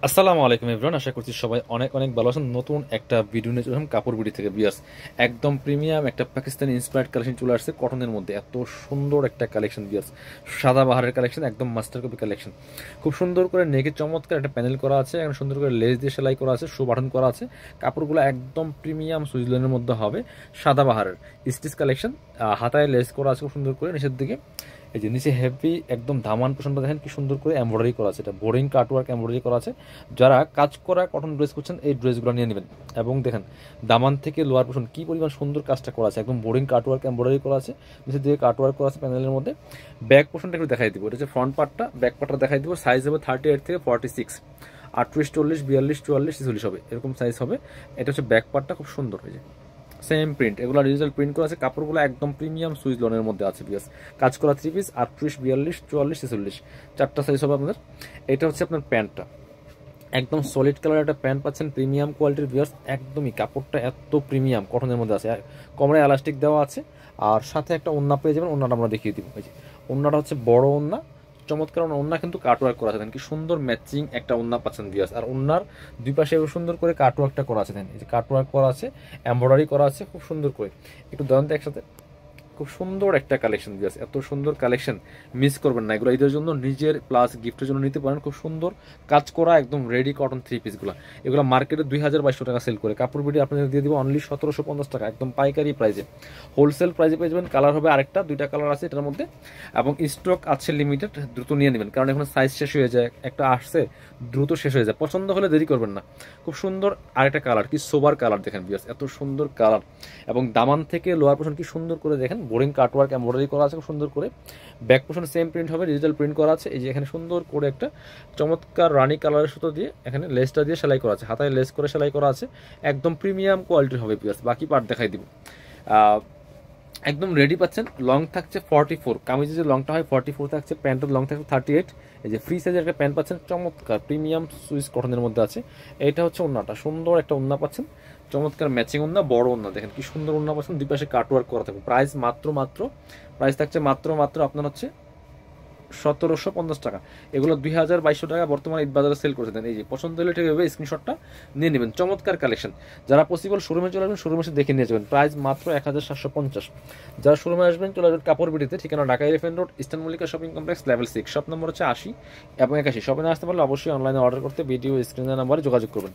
আসসালামু আলাইকুম এভরিওয়ান, আশা করছি সবাই অনেক অনেক ভালো আছেন। নতুন একটা ভিডিও নিয়ে চলে আসলাম কাপড় বিডি থেকে বিয়াস। একদম প্রিমিয়াম একটা পাকিস্তানি ইন্সপায়ার্ড কালেকশন চলে আসছে কটনের মধ্যে। এত সুন্দর একটা কালেকশন বিয়াস, সাদা বাহারের কালেকশন, একদম মাস্টার কপি কালেকশন। খুব সুন্দর করে নেকে চমৎকার একটা প্যানেল করা আছে, এখন সুন্দর করে লেস দিয়ে সেলাই করা আছে, শো বাটন করা আছে। কাপড়গুলো একদম প্রিমিয়াম সুইজলেনের মধ্যে হবে, সাদা বাহারের স্টিচ কালেকশন। হাতায় লেস করা আছে খুব সুন্দর করে নিচের দিকে। এই যে নিচে হেভি একদম ধামান পোষণটা দেখেন কি সুন্দর করে এমব্রয়ডারি করা আছে, এটা বোরিং কাটওয়ার্ক এমব্রয়ডারি করা আছে। যারা কাজ করা কটন ড্রেস করছেন এই ড্রেসগুলো নিয়ে নেবেন। এবং দেখেন দামান থেকে লোয়ার পোষণ কি পরিমাণ সুন্দর কাজটা করা আছে, একদম বোরিং কাটওয়ার্ক এমব্রয়ডারি করা আছে, নিচের দিকে কাটওয়ার্ক করা আছে প্যানেলের মধ্যে। ব্যাক পোষণটা একটু দেখাই দিব, এটা হচ্ছে ফ্রন্ট পার্টটা, ব্যাক পার্টটা দেখাই দিব। সাইজ হবে 38 থেকে 46, 38, 40, 42, 44, 46 হবে, এরকম সাইজ হবে। এটা হচ্ছে ব্যাক পার্টটা, খুব সুন্দর হয়েছে। সেম প্রিন্ট, এগুলো ডিজিটাল প্রিন্ট করা আছে, কাপড়গুলো একদম প্রিমিয়াম সুইজ লনের মধ্যে আছে বিয়াস। কাজ করা 3 পিস, 38, 42, 44, 46, চারটা সাইজ হবে আপনাদের। এটা হচ্ছে আপনার প্যান্টটা, একদম সলিড কালার একটা প্যান্ট পাচ্ছেন, প্রিমিয়াম কোয়ালিটির বিয়ার্স। একদমই কাপড়টা এত প্রিমিয়াম কটনের মধ্যে আছে, কোমরে এলাস্টিক দেওয়া আছে। আর সাথে একটা ওড়না পেয়ে যাবেন, ওড়নাটা আমরা দেখিয়ে দিব। এই যে ওড়নাটা হচ্ছে বড় ওড়না, চমৎকার ওড়না, কিন্তু কাটওয়ার্ক করা আছে, কি সুন্দর ম্যাচিং একটা ওড়না পাচ্ছেন বিয়ার্স। আর ওড়নার দুই পাশে সুন্দর করে কাটওয়ার্কটা করা আছে, এই যে কাটওয়ার্ক করা আছে, এমব্রয়ডারি করা আছে খুব সুন্দর করে। একটু দাম তো একসাথে, খুব সুন্দর একটা কালেকশন বিয়াস। এত সুন্দর কালেকশন মিস করবেন না, এগুলো ঈদের জন্য নিজের প্লাস গিফটের জন্য নিতে পারেন। খুব সুন্দর কাজ করা একদম রেডি কটন 3 পিসগুলো, এগুলো মার্কেটে 2022 টাকা সেল করে, কাপড় বিডি আপনাদের দিয়ে দিব অনলি 1750 টাকা, একদম পাইকারি প্রাইসে, হোলসেল প্রাইসে পেয়ে যাবেন। কালার হবে আরেকটা, দুইটা কালার আছে এটার মধ্যে, এবং স্টক আছে লিমিটেড, দ্রুত নিয়ে নেবেন কারণ এখন সাইজ শেষ হয়ে যায়, একটা আসছে দ্রুত শেষ হয়ে যায়। পছন্দ হলে দেরি করবেন না। খুব সুন্দর আরেকটা কালার, কি সোবার কালার দেখেন বিয়াস, এত সুন্দর কালার। এবং দামান থেকে লোয়ার পোর্শন কি সুন্দর করে দেখেন, বোরিং কাটওয়ার্ক এমব্রয়ডারি করা আছে খুব সুন্দর করে। ব্যাক পোর্শন সেম প্রিন্ট হবে, ডিজিটাল প্রিন্ট করা আছে। এই যে এখানে সুন্দর করে একটা চমৎকার রানী কালারের সুতো দিয়ে এখানে লেসটা দিয়ে সেলাই করা আছে, হাতায় লেস করে সেলাই করা আছে, একদম প্রিমিয়াম কোয়ালিটির হবে পিয়াস। বাকি পার্ট দেখাই দিব। একদম রেডি পাচ্ছেন। লং থাকছে 44, কামিজের যে লংটা হয় 44 থাকছে, প্যান্টের লং থাকছে 38। এই যে ফ্রি সাইজের একটা প্যান্ট পাচ্ছেন, চমৎকার প্রিমিয়াম সুইস কটনের মধ্যে আছে। এইটা হচ্ছে ওন্নাটা, সুন্দর একটা ওন্না পাচ্ছেন, চমৎকার ম্যাচিং ওন্না, বড় ওন্না দেখেন কি সুন্দর ওন্না পাচ্ছেন, দুই পাশে কাটওয়ার্ক করা থাকবে। প্রাইস প্রাইস থাকছে মাত্র আপনার হচ্ছে 1750 টাকা। এগুলো 2200 টাকা বর্তমানে ঈদ বাজারে সেল করতে দেন। এই যে পছন্দ হলে ঠিক হবে, স্ক্রিনশটটা নিয়ে নেবেন। চমৎকার কালেকশন, যারা পসিবল শোরুমে চলে আসবেন, শোরুমে এসে দেখে নিয়ে যাবেন। প্রাইস মাত্র 1750। যারা শোরুমে আসবেন চলে আসবেন কাপড় বিডিতে, ঠিকানা Dhaka elephant road, eastern Mallika shopping complex, level 6, shop number হচ্ছে 80 এবং 81। শপে না আসতে পারলে অবশ্যই অনলাইনে অর্ডার করতে ভিডিও স্ক্রিনের নাম্বারে যোগাযোগ করবেন।